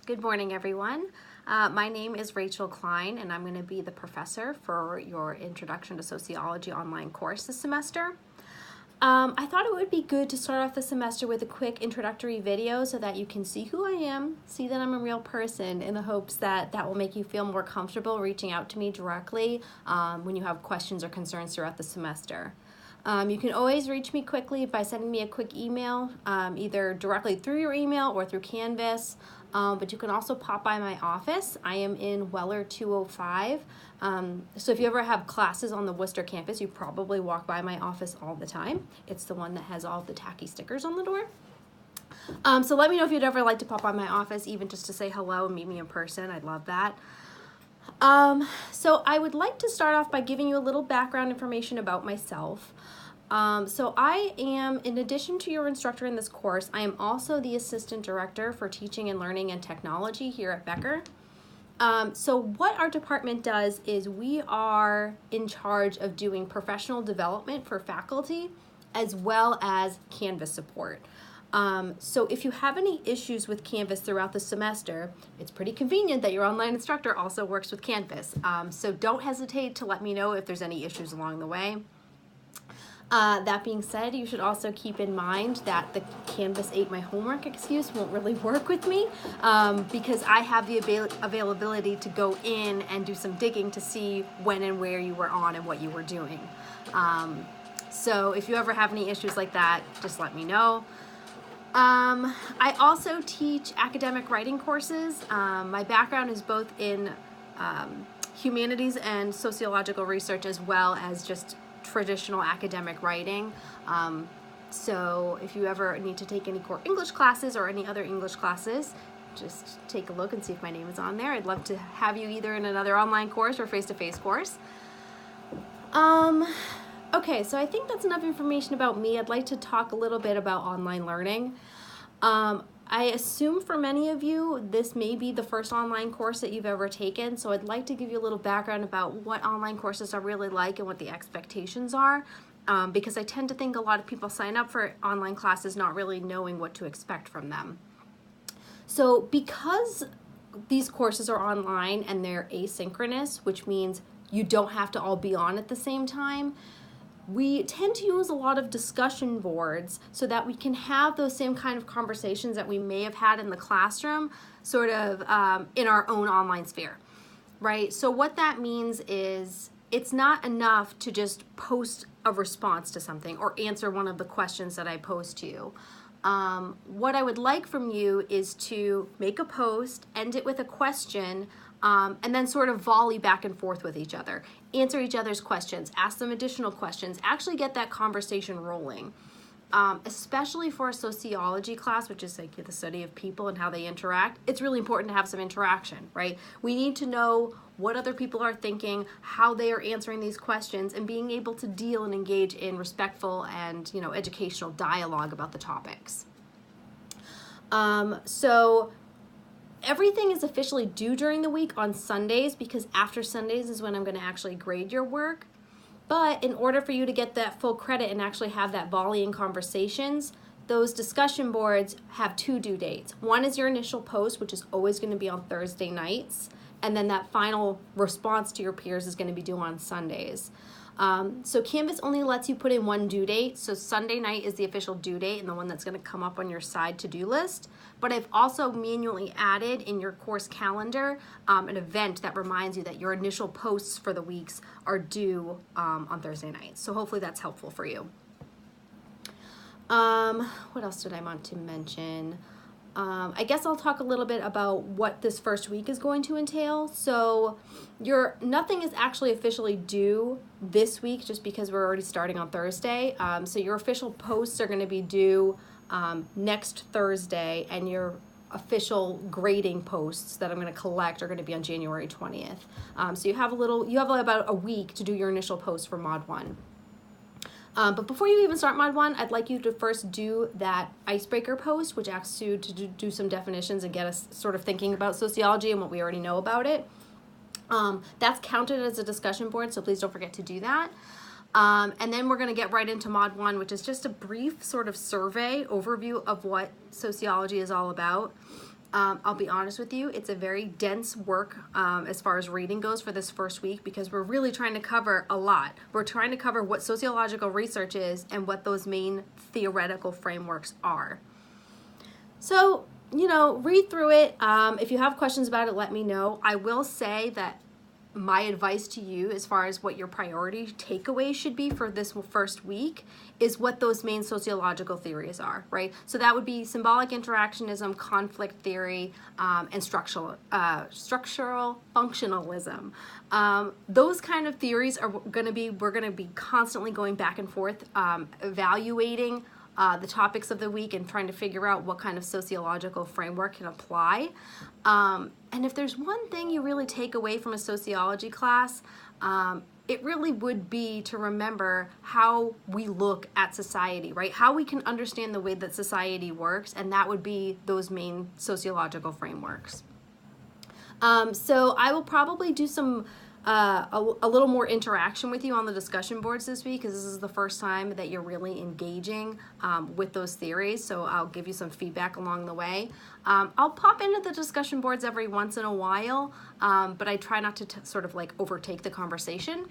Good morning, everyone. My name is Rachel Klein, and I'm going to be the professor for your Introduction to Sociology online course this semester. I thought it would be good to start off the semester with a quick introductory video so that you can see who I am, see that I'm a real person, in the hopes that that will make you feel more comfortable reaching out to me directly when you have questions or concerns throughout the semester. You can always reach me quickly by sending me a quick email, either directly through your email or through Canvas, but you can also pop by my office. I am in Weller 205, so if you ever have classes on the Worcester campus, you probably walk by my office all the time. It's the one that has all the tacky stickers on the door. So let me know if you'd ever like to pop by my office, even just to say hello and meet me in person. I'd love that. So I would like to start off by giving you a little background information about myself. So I am, in addition to your instructor in this course, I am also the Assistant Director for Teaching and Learning and Technology here at Becker. So what our department does is we are in charge of doing professional development for faculty as well as Canvas support. So if you have any issues with Canvas throughout the semester, it's pretty convenient that your online instructor also works with Canvas. So don't hesitate to let me know if there's any issues along the way. That being said, you should also keep in mind that the Canvas ate my homework excuse won't really work with me because I have the availability to go in and do some digging to see when and where you were on and what you were doing. So if you ever have any issues like that, just let me know. I also teach academic writing courses. My background is both in humanities and sociological research as well as just traditional academic writing. So if you ever need to take any core English classes or any other English classes, just take a look and see if my name is on there. I'd love to have you either in another online course or face-to-face course. Okay, so I think that's enough information about me. I'd like to talk a little bit about online learning. I assume for many of you, this may be the first online course that you've ever taken, so I'd like to give you a little background about what online courses are really like and what the expectations are, because I tend to think a lot of people sign up for online classes not really knowing what to expect from them. So because these courses are online and they're asynchronous, which means you don't have to all be on at the same time, we tend to use a lot of discussion boards so that we can have those same kind of conversations that we may have had in the classroom sort of in our own online sphere, right? So what that means is it's not enough to just post a response to something or answer one of the questions that I pose to you. What I would like from you is to make a post, end it with a question, and then sort of volley back and forth with each other. Answer each other's questions, ask them additional questions, actually get that conversation rolling. Especially for a sociology class, which is like the study of people and how they interact, it's really important to have some interaction, right? We need to know what other people are thinking, how they are answering these questions, and being able to deal and engage in respectful and, educational dialogue about the topics. So everything is officially due during the week on Sundays because after Sundays is when I'm going to actually grade your work. But in order for you to get that full credit and actually have that volleying conversations, those discussion boards have two due dates. One is your initial post, which is always going to be on Thursday nights. And then that final response to your peers is going to be due on Sundays. So Canvas only lets you put in one due date. So Sunday night is the official due date and the one that's going to come up on your side to-do list. But I've also manually added in your course calendar an event that reminds you that your initial posts for the weeks are due on Thursday night. So hopefully that's helpful for you. What else did I want to mention? I guess I'll talk a little bit about what this first week is going to entail. So nothing is actually officially due this week just because we're already starting on Thursday. So your official posts are going to be due next Thursday, and your official grading posts that I'm going to collect are going to be on January 20th. So you have about a week to do your initial post for Mod 1. But before you even start Mod 1, I'd like you to first do that icebreaker post, which asks you to do some definitions and get us sort of thinking about sociology and what we already know about it. That's counted as a discussion board, so please don't forget to do that. And then we're going to get right into Mod 1, which is just a brief sort of survey overview of what sociology is all about. I'll be honest with you, it's a very dense work as far as reading goes for this first week, because we're really trying to cover a lot. We're trying to cover what sociological research is and what those main theoretical frameworks are. So, read through it. If you have questions about it, let me know. I will say that my advice to you as far as what your priority takeaway should be for this first week is what those main sociological theories are, right? So that would be symbolic interactionism, conflict theory, and structural functionalism. Those kind of theories are we're going to be constantly going back and forth, evaluating the topics of the week and trying to figure out what kind of sociological framework can apply. And if there's one thing you really take away from a sociology class, it really would be to remember how we look at society, right? How we can understand the way that society works, and that would be those main sociological frameworks. So I will probably do some a little more interaction with you on the discussion boards this week, because this is the first time that you're really engaging with those theories. So I'll give you some feedback along the way. I'll pop into the discussion boards every once in a while, but I try not to sort of like overtake the conversation.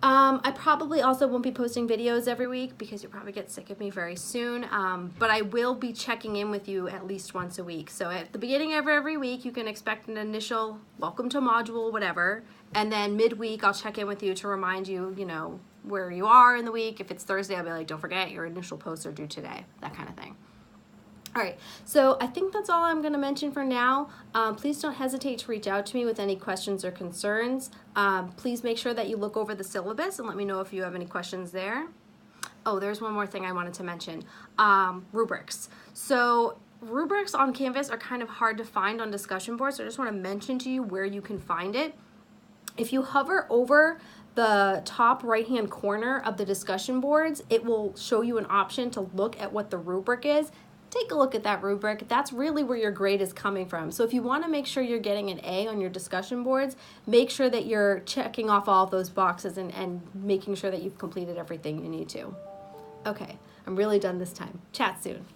I probably also won't be posting videos every week because you'll probably get sick of me very soon, but I will be checking in with you at least once a week. So at the beginning of every week, you can expect an initial welcome to module, whatever, and then midweek, I'll check in with you to remind you, where you are in the week. If it's Thursday, I'll be like, don't forget, your initial posts are due today, that kind of thing. All right, so I think that's all I'm going to mention for now. Please don't hesitate to reach out to me with any questions or concerns. Please make sure that you look over the syllabus and let me know if you have any questions there. Oh, there's one more thing I wanted to mention. Rubrics. So rubrics on Canvas are kind of hard to find on discussion boards, so I just want to mention to you where you can find it. If you hover over the top right-hand corner of the discussion boards, it will show you an option to look at what the rubric is. Take a look at that rubric. That's really where your grade is coming from. So if you want to make sure you're getting an A on your discussion boards, make sure that you're checking off all of those boxes and making sure that you've completed everything you need to. Okay, I'm really done this time. Chat soon.